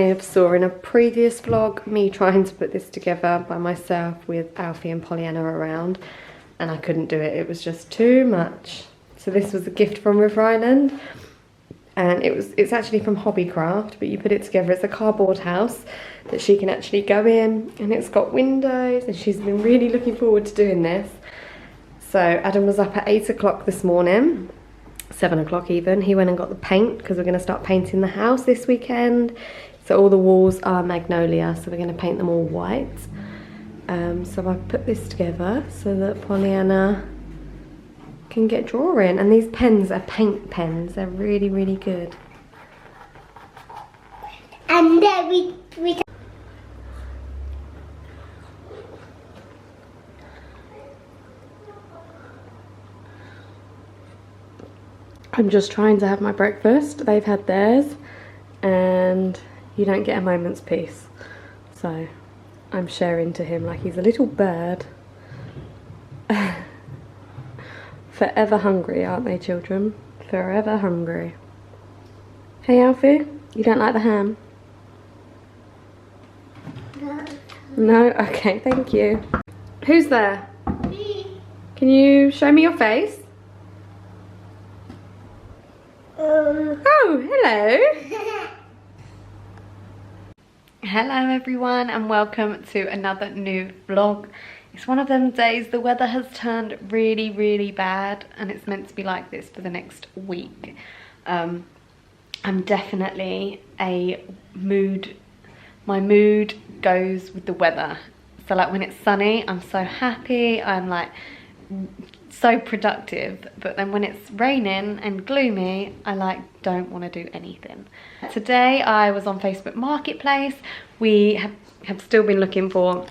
Saw in a previous vlog me trying to put this together by myself with Alfie and Pollyanna around, and I couldn't do it. It was just too much. So this was a gift from River Island, and it's actually from Hobbycraft, but you put it together. It's a cardboard house that she can actually go in, and it's got windows, and she's been really looking forward to doing this. So Adam was up at 8 o'clock this morning, 7 o'clock even. He went and got the paint because we're going to start painting the house this weekend. So all the walls are magnolia, so we're going to paint them all white. So I've put this together so that Pollyanna can get drawing. And these pens are paint pens. They're really, really good. And then we I'm just trying to have my breakfast. They've had theirs, and you don't get a moment's peace. So I'm sharing to him like he's a little bird. Forever hungry, aren't they, children? Forever hungry. Hey, Alfie, you don't like the ham? No. No? Okay, thank you. Who's there? Me. Can you show me your face? Oh, hello. Hello everyone, and welcome to another new vlog. It's one of them days. The weather has turned really, really bad, and it's meant to be like this for the next week. I'm definitely my mood goes with the weather. So like when it's sunny, I'm so happy, I'm like so productive, but then when it's raining and gloomy, I like don't want to do anything. Today I was on Facebook Marketplace. We have still been looking for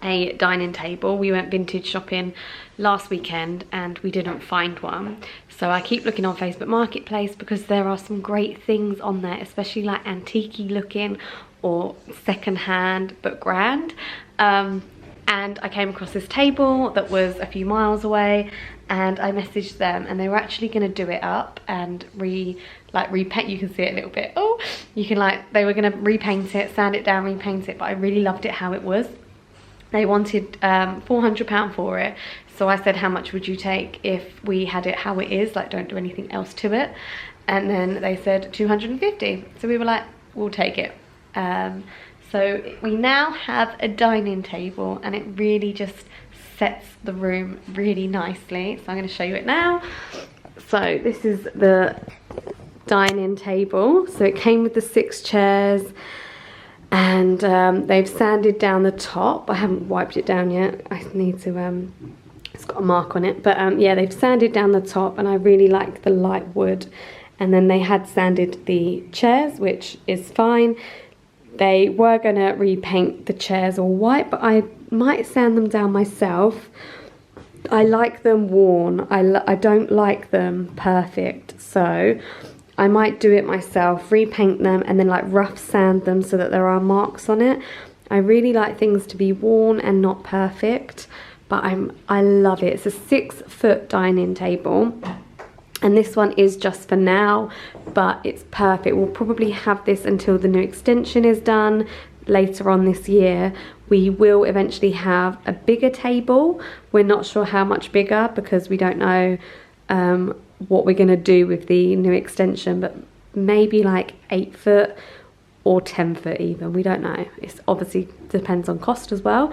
a dining table. We went vintage shopping last weekend and we didn't find one, so I keep looking on Facebook Marketplace because there are some great things on there, especially like antique-y looking or second hand but grand. And I came across this table that was a few miles away, and I messaged them, and they were actually going to do it up and repaint. You can see it a little bit. Oh, you can they were going to repaint it, sand it down, repaint it, but I really loved it how it was. They wanted £400 for it, so I said, how much would you take if we had it how it is, like don't do anything else to it? And then they said 250, so we were like, we'll take it. So we now have a dining table, and it really just sets the room really nicely. So I'm going to show you it now. So this is the dining table. So it came with the 6 chairs, and they've sanded down the top. I haven't wiped it down yet. I need to, it's got a mark on it. But yeah, they've sanded down the top, and I really like the light wood. And then they had sanded the chairs, which is fine. They were going to repaint the chairs all white, but I might sand them down myself. I like them worn. I don't like them perfect, so I might do it myself, repaint them, and then like rough sand them so that there are marks on it. I really like things to be worn and not perfect, but I love it. It's a 6-foot dining table. And this one is just for now, but it's perfect. We'll probably have this until the new extension is done later on this year. We will eventually have a bigger table. We're not sure how much bigger because we don't know what we're going to do with the new extension, but maybe like 8 foot or 10 foot even. We don't know. It's obviously depends on cost as well,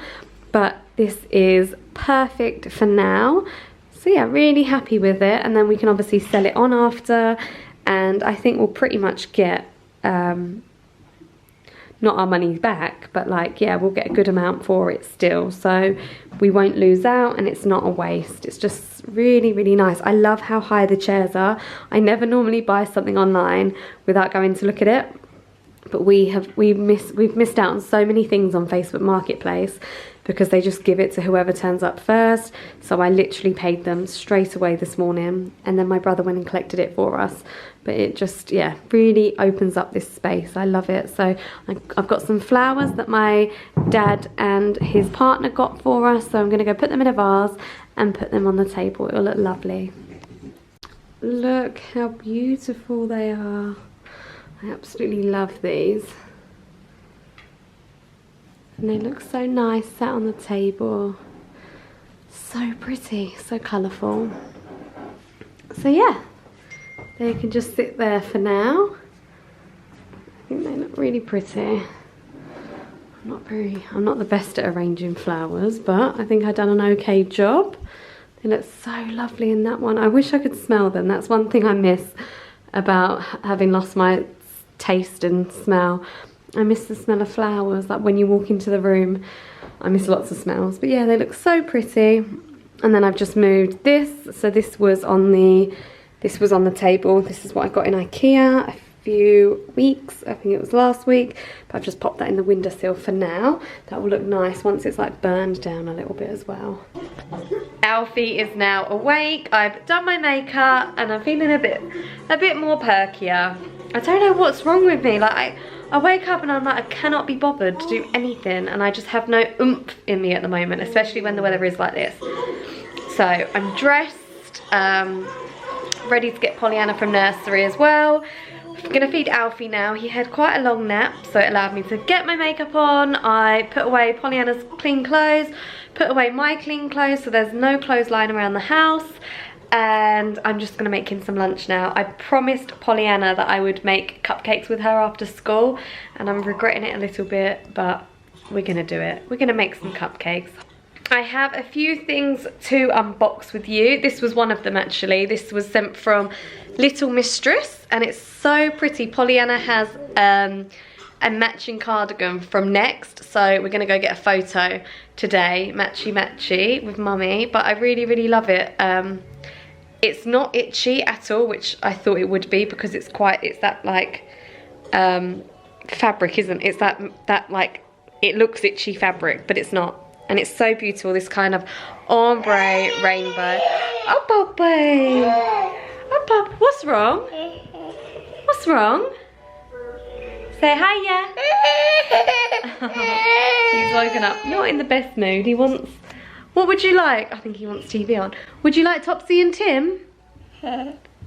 but this is perfect for now. So yeah, really happy with it, and then we can obviously sell it on after, and I think we'll pretty much get not our money back, but like, yeah, we'll get a good amount for it still, so we won't lose out, and it's not a waste. It's just really, really nice. I love how high the chairs are. I never normally buy something online without going to look at it, but we've missed out on so many things on Facebook Marketplace because they just give it to whoever turns up first. So I literally paid them straight away this morning, and then my brother went and collected it for us. But it just, yeah, really opens up this space. I love it. So I've got some flowers that my dad and his partner got for us, so I'm going to go put them in a vase and put them on the table. It'll look lovely. Look how beautiful they are. I absolutely love these. And they look so nice sat on the table. So pretty, so colourful. So yeah, they can just sit there for now. I think they look really pretty. I'm not the best at arranging flowers, but I think I've done an okay job. They look so lovely in that one. I wish I could smell them. That's one thing I miss about having lost my taste and smell. I miss the smell of flowers. Like when you walk into the room, I miss lots of smells. But yeah, they look so pretty. And then I've just moved this. So this was on the table. This is what I got in IKEA a few weeks. I think it was last week. But I've just popped that in the windowsill for now. That will look nice once it's like burned down a little bit as well. Alfie is now awake. I've done my makeup and I'm feeling a bit more perkier. I don't know what's wrong with me. Like I wake up and I'm like, I cannot be bothered to do anything, and I just have no oomph in me at the moment, especially when the weather is like this. So I'm dressed, ready to get Pollyanna from nursery as well. I'm gonna feed Alfie now. He had quite a long nap, so it allowed me to get my makeup on. I put away Pollyanna's clean clothes, put away my clean clothes, so there's no clothes lying around the house. And I'm just gonna make him some lunch now. I promised Pollyanna that I would make cupcakes with her after school, and I'm regretting it a little bit, but we're gonna do it. We're gonna make some cupcakes. I have a few things to unbox with you. This was one of them actually. This was sent from Little Mistress, and it's so pretty. Pollyanna has a matching cardigan from Next, so we're gonna go get a photo today, matchy matchy with mummy, but I really love it. It's not itchy at all, which I thought it would be, because it's that like fabric, isn't it? It's that like, it looks itchy fabric, but it's not. And it's so beautiful, this kind of ombre rainbow. Oh, Poppy. Oh, Pop. What's wrong? What's wrong? Say hiya. He's woken up. Not in the best mood. He wants... What would you like? I think he wants TV on. Would you like Topsy and Tim?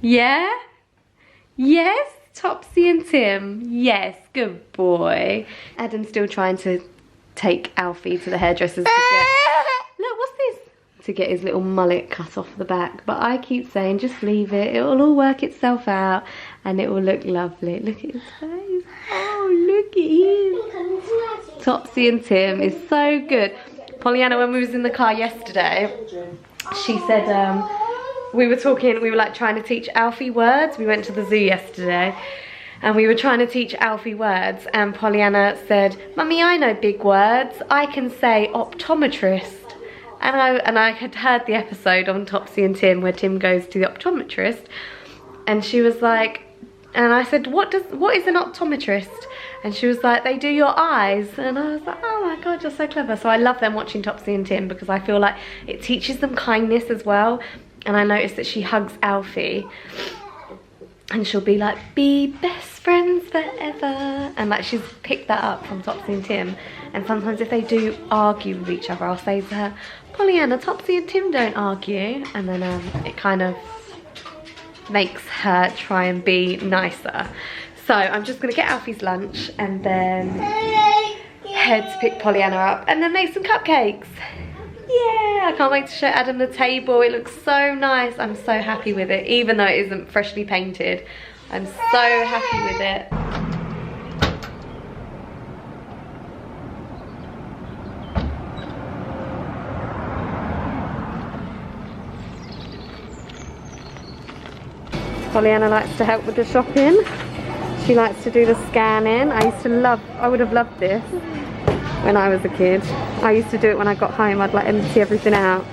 Yeah? Yes? Topsy and Tim? Yes, good boy. Adam's still trying to take Alfie to the hairdressers to get... Look, what's this? To get his little mullet cut off the back. But I keep saying, just leave it. It will all work itself out and it will look lovely. Look at his face. Oh, look at him. Topsy and Tim is so good. Pollyanna, when we was in the car yesterday, she said, we were like trying to teach Alfie words. We went to the zoo yesterday and we were trying to teach Alfie words, and Pollyanna said, Mummy, I know big words. I can say optometrist. And I had heard the episode on Topsy and Tim where Tim goes to the optometrist, and she was like, and I said, what is an optometrist? And she was like, they do your eyes. And I was like, oh my God, you're so clever. So I love them watching Topsy and Tim, because I feel like it teaches them kindness as well. And I noticed that she hugs Alfie and she'll be like, be best friends forever. And like, she's picked that up from Topsy and Tim. And sometimes if they do argue with each other, I'll say to her, Pollyanna, Topsy and Tim don't argue. And then it kind of makes her try and be nicer. So I'm just gonna get Alfie's lunch and then head to pick Pollyanna up and then make some cupcakes. Yeah, I can't wait to show Adam the table. It looks so nice. I'm so happy with it, even though it isn't freshly painted. I'm so happy with it. Pollyanna likes to help with the shopping. She likes to do the scanning. I would have loved this when I was a kid. I used to do it when I got home. I'd like empty everything out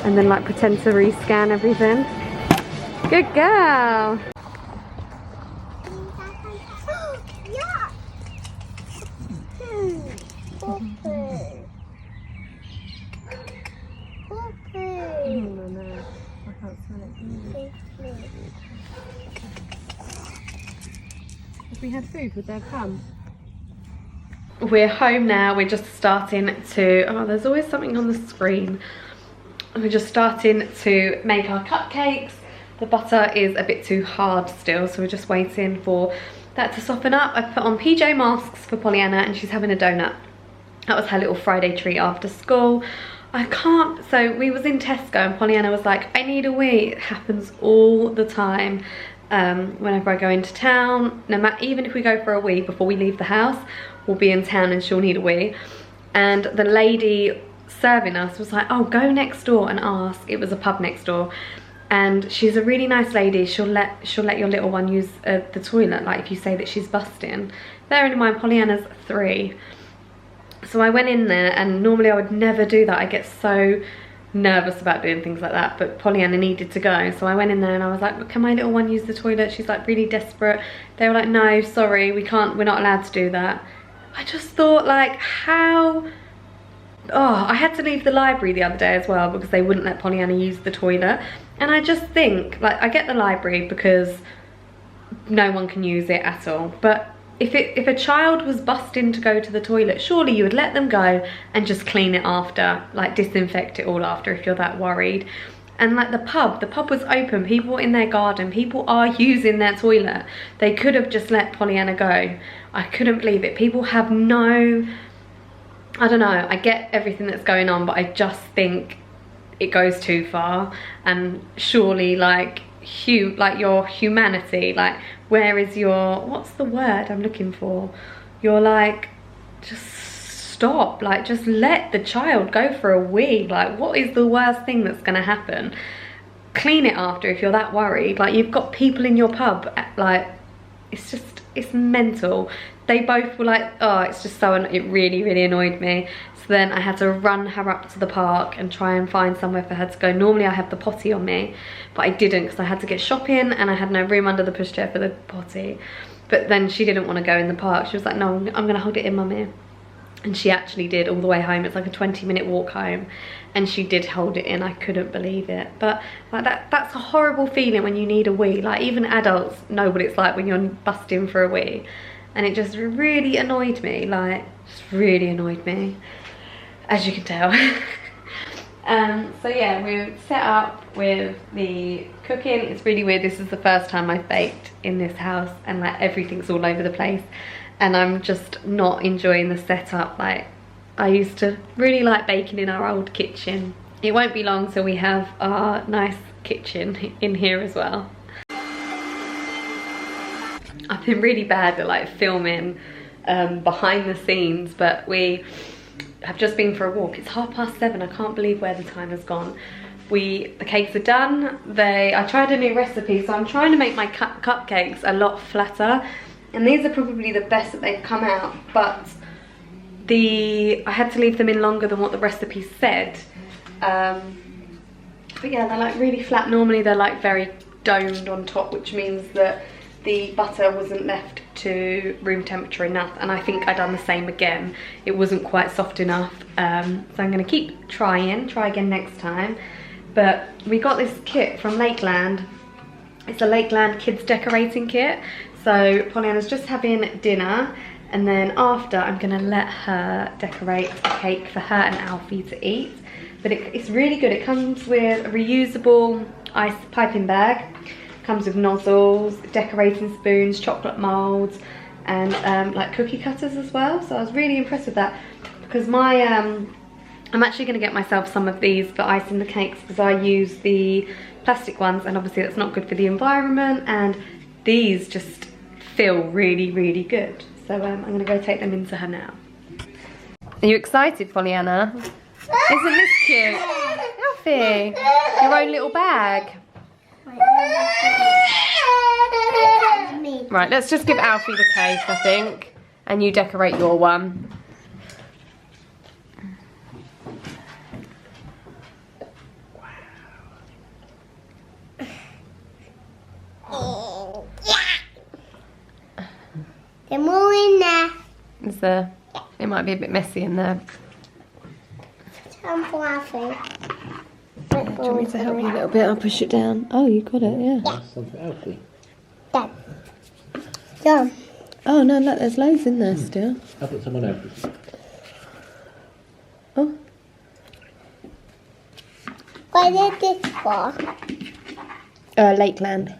and then like pretend to rescan everything. Good girl. If we had food, would they have come? We're home now. We're just starting to... Oh, there's always something on the screen. We're just starting to make our cupcakes. The butter is a bit too hard still, so we're just waiting for that to soften up. I put on PJ masks for Pollyanna and she's having a donut. That was her little Friday treat after school. So we was in Tesco and Pollyanna was like, I need a wee. It happens all the time. Whenever I go into town, even if we go for a wee before we leave the house, we'll be in town and she'll need a wee. And the lady serving us was like, oh, go next door and ask. It was a pub next door. And she's a really nice lady. She'll let your little one use the toilet, like if you say that she's busting. Bearing in mind, Pollyanna's 3. So I went in there, and normally I would never do that. I get so nervous about doing things like that, but Pollyanna needed to go. So I went in there and I was like, can my little one use the toilet? She's like really desperate. They were like, no, sorry, we're not allowed to do that. I just thought, like, how... Oh, I had to leave the library the other day as well because they wouldn't let Pollyanna use the toilet. And I just think, like, I get the library because no one can use it at all, but if a child was busting to go to the toilet, surely you would let them go and just clean it after, like disinfect it all after if you're that worried. And like the pub was open, people were in their garden, people are using their toilet. They could have just let Pollyanna go. I couldn't believe it. People have no, I don't know, I get everything that's going on, but I just think it goes too far. And surely like your humanity, like where is your, what's the word I'm looking for? You're like, just stop, like just let the child go for a wee. Like, what is the worst thing that's gonna happen? Clean it after if you're that worried. Like, you've got people in your pub, like, it's mental. They both were like, oh, it's just so, it really, really annoyed me. So then I had to run her up to the park and try and find somewhere for her to go. Normally I have the potty on me, but I didn't because I had to get shopping and I had no room under the pushchair for the potty. But then she didn't want to go in the park. She was like, no, I'm gonna hold it in, mummy. And she actually did all the way home. It's like a 20-minute walk home, and she did hold it in. I couldn't believe it. But like that's a horrible feeling when you need a wee. Like, even adults know what it's like when you're busting for a wee. And it just really annoyed me, like, just really annoyed me, as you can tell. So yeah, we're set up with the cooking. It's really weird. This is the first time I've baked in this house, and like everything's all over the place. And I'm just not enjoying the setup. Like, I used to really like baking in our old kitchen. It won't be long till we have our nice kitchen in here as well. I've been really bad at like filming behind the scenes, but we have just been for a walk. It's 7:30. I can't believe where the time has gone. The cakes are done. I tried a new recipe, so I'm trying to make my cupcakes a lot flatter. And these are probably the best that they've come out, but I had to leave them in longer than what the recipe said. But yeah, they're like really flat. Normally they're like very domed on top, which means that the butter wasn't left to room temperature enough, and I think I done the same again. It wasn't quite soft enough, so I'm gonna keep try again next time. But we got this kit from Lakeland. It's a Lakeland kids decorating kit. So Pollyanna's just having dinner, and then after I'm gonna let her decorate a cake for her and Alfie to eat. But it's really good. It comes with a reusable ice piping bag, comes with nozzles, decorating spoons, chocolate molds, and like cookie cutters as well. So I was really impressed with that, because I'm actually gonna get myself some of these for icing the cakes, because I use the plastic ones, and obviously that's not good for the environment, and these just feel really, really good. So I'm gonna go take them into her now. Are you excited, Pollyanna? Isn't this cute? Alfie, your own little bag. Right, let's just give Alfie the cake, I think, and you decorate your one. There's more in there. Is there? It might be a bit messy in there. Some for Alfie. Do you want me to help you a little bit? I'll push it down. Oh, you got it, yeah. That's some for Alfie. Done. Done. Oh, no, look, there's loads in there still. I'll put some on Alfie. Oh. What is this for? Lakeland.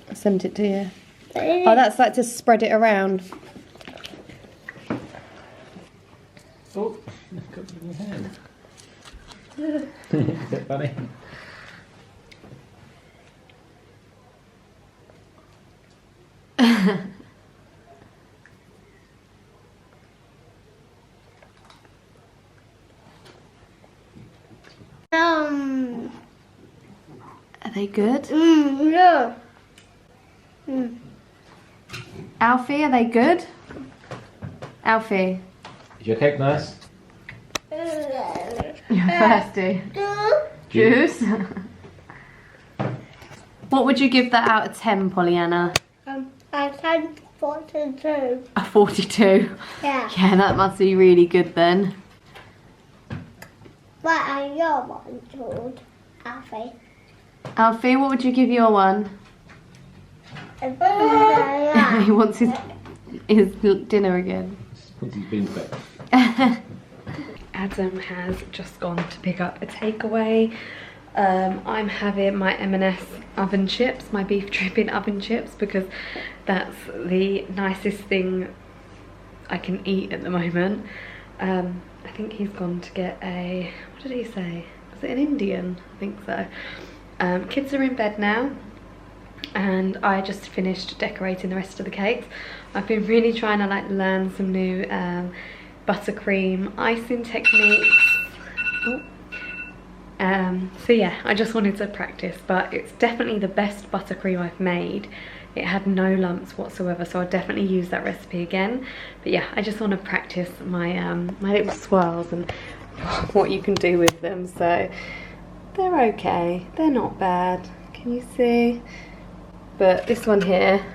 I sent it to you. Oh, that's like to spread it around. Oh, got it in your hand. Is that funny? Are they good? Yeah. Alfie, are they good? Alfie, Is your cake nice? you're thirsty. Juice? What would you give that out of 10, Pollyanna? I said 42. A 42. Yeah. Yeah, that must be really good then. What are your one, George? Alfie. Alfie, what would you give your one? He wants his dinner again. Puts his beans back. Adam has just gone to pick up a takeaway. I'm having my M&S oven chips, my beef dripping oven chips, because that's the nicest thing I can eat at the moment. I think he's gone to get a, what did he say? Was it an Indian? I think so. Kids are in bed now, and I just finished decorating the rest of the cakes. I've been really trying to like learn some new buttercream icing techniques. So yeah, I just wanted to practice, but it's definitely the best buttercream I've made. It had no lumps whatsoever, so I'll definitely use that recipe again. But yeah, I just want to practice my my little swirls and what you can do with them. So they're okay, they're not bad. Can you see? But this one here,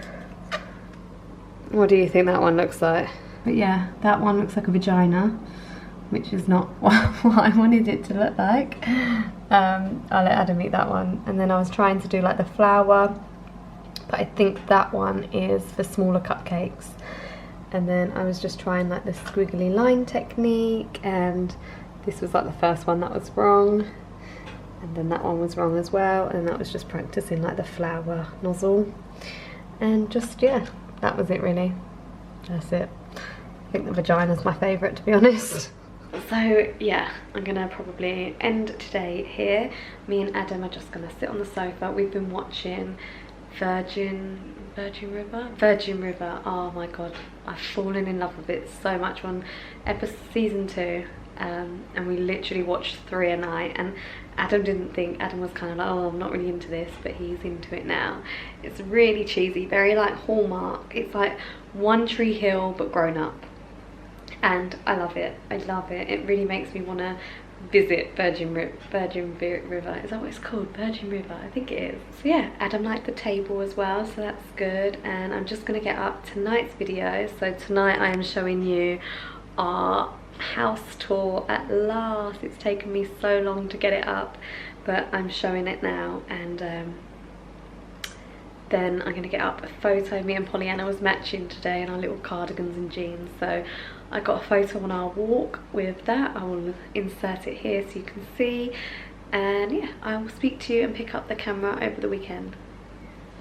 what do you think that one looks like? But yeah, that one looks like a vagina, which is not what I wanted it to look like. I'll let Adam eat that one. And then I was trying to do like the flower, but I think that one is for smaller cupcakes. And then I was just trying like the squiggly line technique, and this was like the first one that was wrong. And then that one was wrong as well, and that was just practicing like the flower nozzle. And just, yeah, that was it really. That's it. I think the vagina's my favourite, to be honest. So yeah, I'm gonna probably end today here. Me and Adam are just gonna sit on the sofa. We've been watching Virgin River. Oh my god, I've fallen in love with it so much. On season 2, and we literally watched 3 a night, and Adam was kind of like, oh, I'm not really into this, but he's into it now. It's really cheesy, very like Hallmark. It's like One Tree Hill but grown up, and I love it. It really makes me want to visit Virgin River. Is that what it's called? Virgin River, I think it is. So yeah, Adam liked the table as well, so that's good. And I'm just gonna get up tonight's video. So tonight I am showing you our house tour at last. It's taken me so long to get it up, but I'm showing it now. And then I'm gonna get up a photo. Me and Pollyanna was matching today in our little cardigans and jeans, so I got a photo on our walk with that. I will insert it here so you can see. And yeah, I will speak to you and pick up the camera over the weekend.